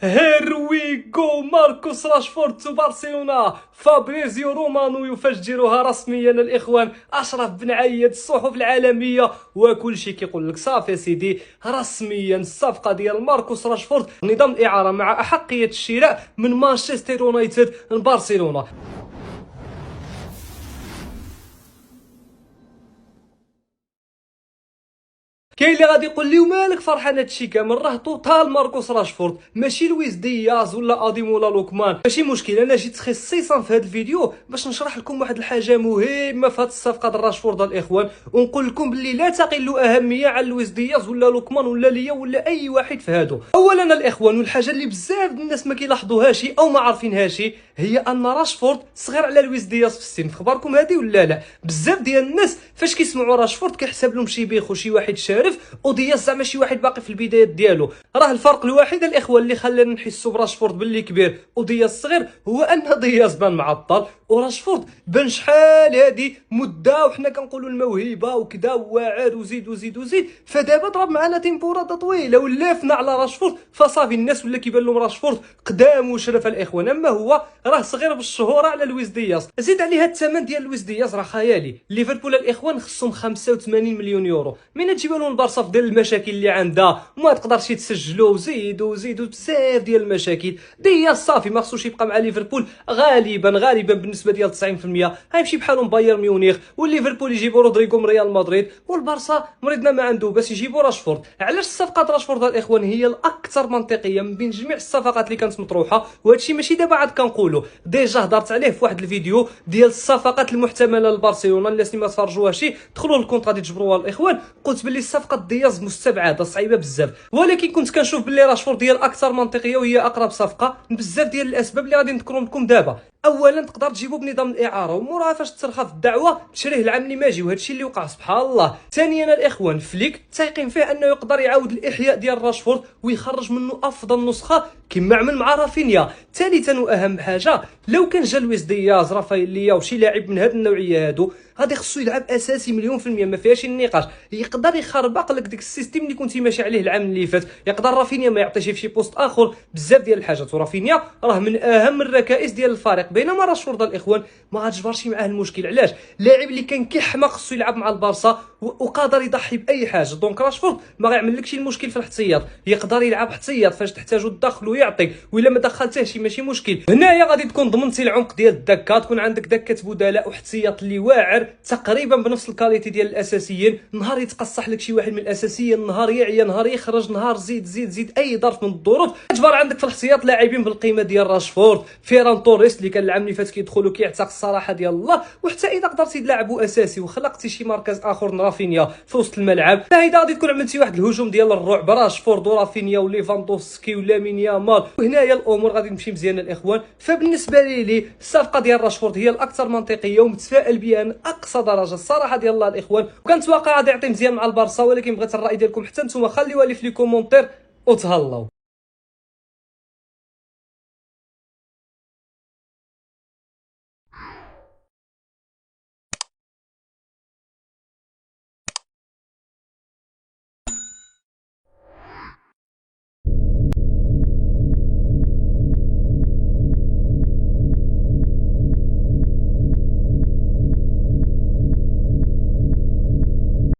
هير وي جو. ماركوس راشفورد تو برشلونة. فابريزيو رومانو يفجرها رسميا الاخوان. اشرف بن عيد، الصحف العالميه وكل شيء كيقول لك صافي سيدي، رسميا الصفقه ديال ماركوس راشفورد نظام الاعاره مع احقيه الشراء من مانشستر يونايتد لبرشلونه. كاين اللي غادي يقول لي ومالك فرحان هادشي كامل، راه توتال ماركوس راشفورد ماشي لويس دياز ولا اديمولا لوكمان. ماشي مشكل، انا جيت خصيصا في هذا الفيديو باش نشرح لكم واحد الحاجه مهمه في هذه الصفقه ديال راشفورد الاخوان، ونقول لكم باللي لا تقل اهميه عن لويس دياز ولا لوكمان ولا ليا ولا اي واحد في هادو. اولا الاخوان، والحاجه اللي بزاف الناس ما كيلاحظوهاش او ما عارفينهاش، هي ان راشفورد صغير على لويس دياز في السن. في خباركم هذه ولا لا؟ بزاف ديال الناس فاش كيسمعوا راشفورد كيحسب لهم شي بيخ وشي واحد شارف، ودياز زعما شي واحد باقي في البدايات ديالو. راه الفرق الوحيد الاخوان اللي خلانا نحسوا براشفورد باللي كبير ودياز صغير هو ان دياز بان معطل وراشفورد بان شحال هادي مده وحنا كنقولوا الموهبه وكذا واعر وزيد وزيد وزيد. فدابا ضرب معنا تيمبورادا طويله ولافنا على راشفورد، فصافي الناس ولا كيبان لهم راشفورد قدام وشرف الاخوان، اما هو راه صغير بالشهوره على لويس دياز. زيد عليها الثمن ديال لويس دياز راه خيالي. ليفربول الاخوان خصهم 85 مليون يورو، من تجيب لهم البارسا في ديال المشاكل اللي عندها وما تقدرش تسجلوا وزيد وزيد بزاف ديال المشاكل. دياز صافي ما خصوش يبقى مع ليفربول، غالبا بالنسبه ديال 90% غيمشي بحالهم بايرن ميونخ، والليفربول يجيبوا رودريغو من ريال مدريد، والبارسا مريضنا ما عنده باش يجيبوا راشفورد. علاش صفقه راشفورد الاخوان هي الاكثر منطقيه من بين جميع الصفقات اللي كانت مطروحه؟ وهادشي ماشي دابا عاد كنقولوا، ديجا هضرت عليه في واحد الفيديو ديال الصفقات المحتمله لبرشلونه. الناس اللي ما تفرجوهاش دخلوا للكونت غادي تجبروها الاخوان. قلت باللي صفقه دياز مستبعده صعيبه بزاف، ولكن كنت كنشوف باللي راشفورد هي الاكثر منطقيه وهي اقرب صفقه بزاف ديال الاسباب اللي غادي نذكرهم لكم دابا. اولا تقدر تجيبو بنظام الاعاره، وموراها فاش ترخى في الدعوه تشريه العام اللي ماجي، وهذا الشيء اللي وقع سبحان الله. ثانيا الاخوان، فليك تايقين فيه انه يقدر يعاود الاحياء ديال راشفورد ويخرج منه افضل نسخه كما عمل مع رافينيا. ثالثا واهم حاجه، لو كان جا لويس دياز رافائيل ليا وشي لاعب من هذه النوعيه هادو غادي خصو يلعب اساسي مليون في المية، ما فيهاش النقاش. يقدر يخربق لك ديك السيستم اللي كنتي ماشي عليه العام اللي فات. يقدر رافينيا ما يعطيش في شي بوست اخر بزاف ديال الحاجات، ورافينيا راه من اهم الركائز ديال الفريق. بينما راشفورد الاخوان ما غاتجبرش معاه المشكل. علاش؟ لاعب اللي كان كيحمق خصو يلعب مع البارسا وقادر يضحي باي حاجه. دونك راشفورد ما غيعمل لكش المشكل في الاحتياط، يقدر يلعب احتياط فاش تحتاجو تدخل ويعطي، ولا ما دخلتهش ماشي مشكل. هنايا غادي تكون ضمنتي العمق ديال الدكه، تكون عندك دكه بدلاء واحتياط اللي واعر تقريبا بنفس الكاليتي ديال الاساسيين. نهار يتقصح لك شي واحد من الاساسيين، نهار يعيا، نهار يخرج، نهار زيد اي ظرف من الظروف تجبر عندك في الاحتياط لاعبين بالقيمه ديال راشفورد. فيران توريس اللي كان العام اللي فات كيدخل وكيعتق الصراحه ديال الله، وحتى اذا قدرتي تلعبوا اساسي وخلقتي شي مركز اخر من رافينيا في وسط الملعب، فهيدا غادي تكون عملتي واحد الهجوم ديال الرعب. راشفورد ورافينيا وليفاندوفسكي ولامين يامال، وهنايا الامور غادي تمشي مزيان الاخوان. فبالنسبه لي الصفقه ديال راشفورد هي الاكثر منطقيه ومتفائل بها من اقصى درجه الصراحه ديال الله الاخوان، وكنتوقع غادي يعطي مزيان مع البارسا. ولكن بغيت الراي ديالكم حتى نتوما، خليوها لي في لي كومونتير وتهلاو.